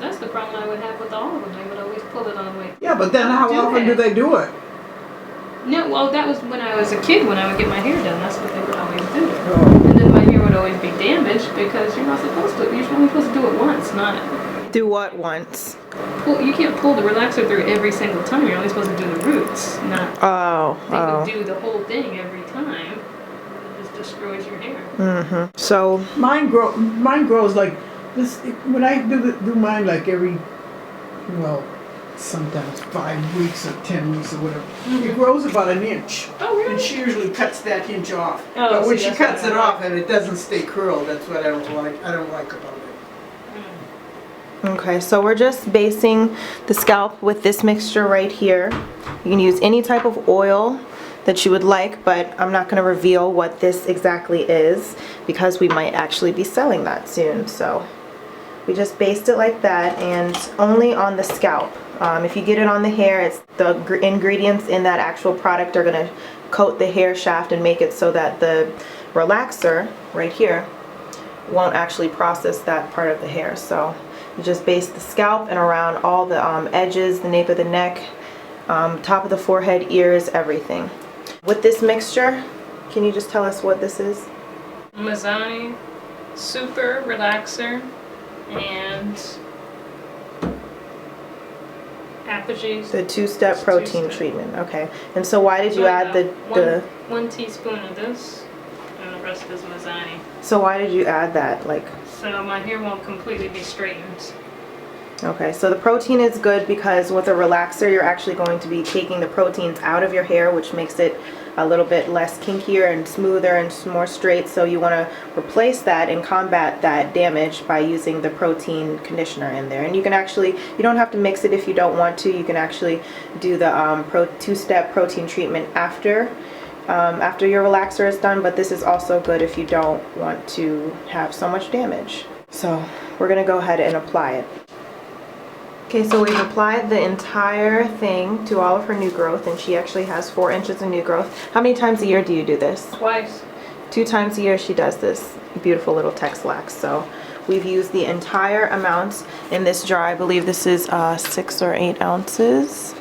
That's the problem I would have with all of them. They would always pull it on the way. Yeah, but then how often do they do it? No, well, that was when I was a kid, when I would get my hair done. That's what they would always do. Oh. And then my hair would always be damaged because you're not supposed to. You're only supposed to do it once, not... Do what once? You can't pull the relaxer through every single time. You're only supposed to do the roots, not... They would do the whole thing every time. It just destroys your hair. Mm-hmm. So... Mine grows like this. When I do mine like every, well, sometimes 5 weeks or 10 weeks or whatever. It grows about an inch. Oh, really? And she usually cuts that inch off. Oh, but when see, she that's cuts what it I off and it doesn't stay curled, that's what I don't like about it. Okay, so we're just basing the scalp with this mixture right here. You can use any type of oil that you would like, but I'm not going to reveal what this exactly is because we might actually be selling that soon. So we just based it like that, and only on the scalp. If you get it on the hair, it's the ingredients in that actual product are going to coat the hair shaft and make it so that the relaxer right here won't actually process that part of the hair. So you just base the scalp and around all the edges, the nape of the neck, top of the forehead, ears, everything. With this mixture, can you just tell us what this is? Mazzani Super Relaxer and Apogee. The two-step protein treatment. Okay. And so why did you add the... One teaspoon of this, and the rest is Mazzani. So why did you add that? Like... So my hair won't completely be straightened. Okay, so the protein is good because with a relaxer you're actually going to be taking the proteins out of your hair, which makes it a little bit less kinkier and smoother and more straight. So you want to replace that and combat that damage by using the protein conditioner in there. And you can actually, you don't have to mix it if you don't want to. You can actually do the two-step protein treatment after your relaxer is done, but this is also good if you don't want to have so much damage. So we're gonna go ahead and apply it. Okay, so we've applied the entire thing to all of her new growth, and she actually has 4 inches of new growth. How many times a year do you do this? Twice. 2 times a year she does this beautiful little Texlax. So we've used the entire amount in this jar. I believe this is 6 or 8 ounces.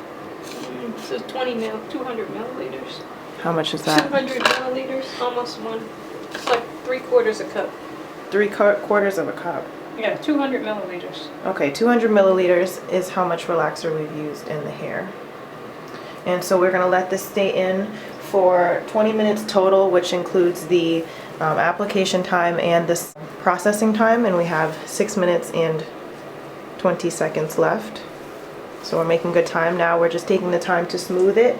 This is 200 milliliters. How much is that? 200 milliliters, almost one. It's like 3/4 a cup. 3/4 of a cup. Yeah, 200 milliliters. Okay, 200 milliliters is how much relaxer we've used in the hair. And so we're gonna let this stay in for 20 minutes total, which includes the application time and this processing time, and we have 6 minutes and 20 seconds left. So we're making good time now. We're just taking the time to smooth it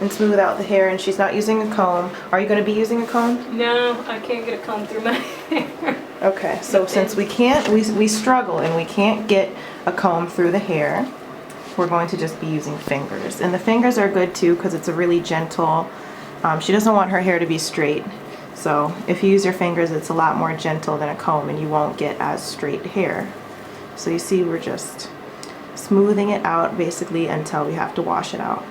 and smooth out the hair, and she's not using a comb. Are you going to be using a comb? No, I can't get a comb through my hair. Okay, so since we can't, we struggle and we can't get a comb through the hair, we're going to just be using fingers. And the fingers are good too because it's a really gentle, she doesn't want her hair to be straight. So if you use your fingers, it's a lot more gentle than a comb and you won't get as straight hair. So you see, we're just smoothing it out basically until we have to wash it out.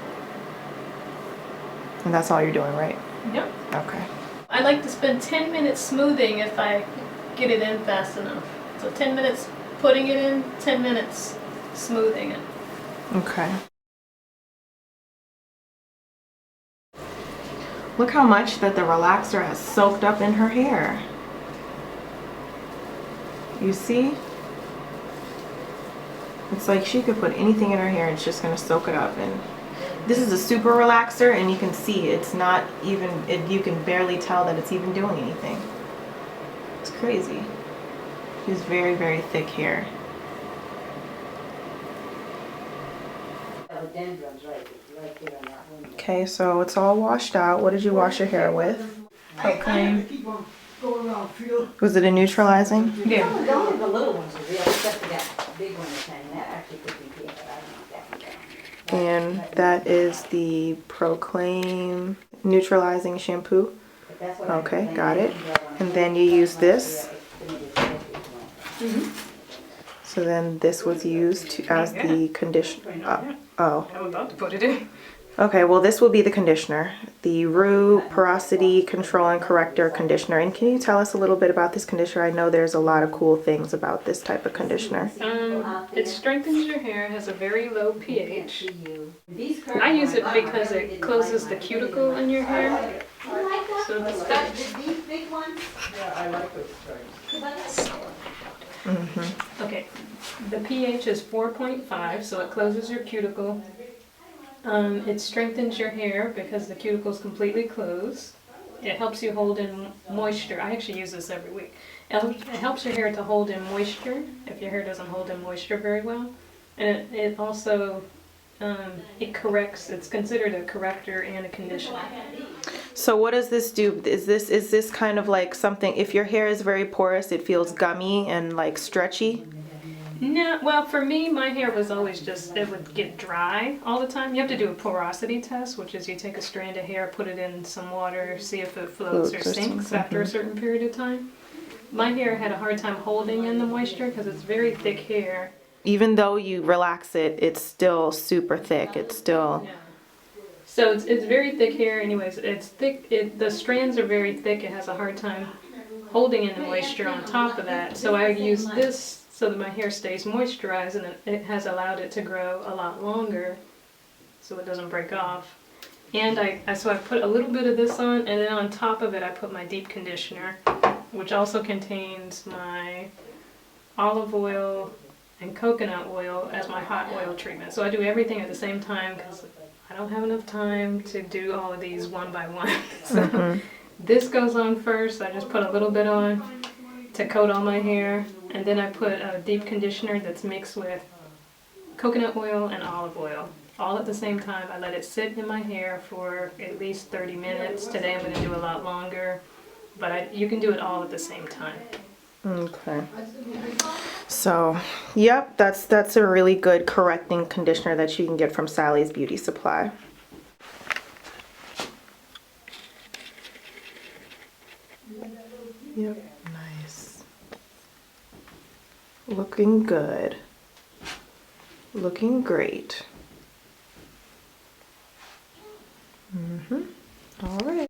And that's all you're doing, right? Yep. Okay. I like to spend 10 minutes smoothing if I get it in fast enough. So 10 minutes putting it in, 10 minutes smoothing it. Okay. Look how much that the relaxer has soaked up in her hair. You see? It's like she could put anything in her hair and it's just going to soak it up. And this is a super relaxer, and you can see it's not even, you can barely tell that it's even doing anything. It's crazy. She has very, very thick hair. Okay, so it's all washed out. What did you wash your hair with? Okay. Was it a neutralizing? Yeah. The little ones are real, except for that big one that's hanging. That actually could be big, but I don't know that one. And that is the Proclaim neutralizing shampoo. Okay, got it. And then you use this. So then this was used as the conditioner. Oh. I'm about to put it in. Okay, well this will be the conditioner, the Roux Porosity Control and Corrector Conditioner. And can you tell us a little bit about this conditioner? I know there's a lot of cool things about this type of conditioner. It strengthens your hair, has a very low pH. I use it because it closes the cuticle in your hair. So this does. These big ones? Yeah, I like those stripes. Okay, the pH is 4.5, so it closes your cuticle. It strengthens your hair because the cuticle is completely closed. It helps you hold in moisture. I actually use this every week. It helps your hair to hold in moisture if your hair doesn't hold in moisture very well. And it also, it corrects, it's considered a corrector and a conditioner. So what does this do? Is this kind of like something, if your hair is very porous, it feels gummy and like stretchy? No, well, for me, my hair was always just, it would get dry all the time. You have to do a porosity test, which is you take a strand of hair, put it in some water, see if it floats or sinks after a certain period of time. My hair had a hard time holding in the moisture because it's very thick hair. Even though you relax it, it's still super thick. It's still... Yeah. So it's very thick hair anyways. It's thick, the strands are very thick. It has a hard time holding in the moisture on top of that. So I use this so that my hair stays moisturized, and it has allowed it to grow a lot longer so it doesn't break off. And so I put a little bit of this on, and then on top of it I put my deep conditioner, which also contains my olive oil and coconut oil as my hot oil treatment. So I do everything at the same time because I don't have enough time to do all of these one by one. So this goes on first. I just put a little bit on to coat all my hair, and then I put a deep conditioner that's mixed with coconut oil and olive oil all at the same time. I let it sit in my hair for at least 30 minutes. Today I'm going to do a lot longer, but you can do it all at the same time. Okay. So, yep, that's a really good correcting conditioner that you can get from Sally's Beauty Supply. Yep, nice. Looking good. Looking great. All right.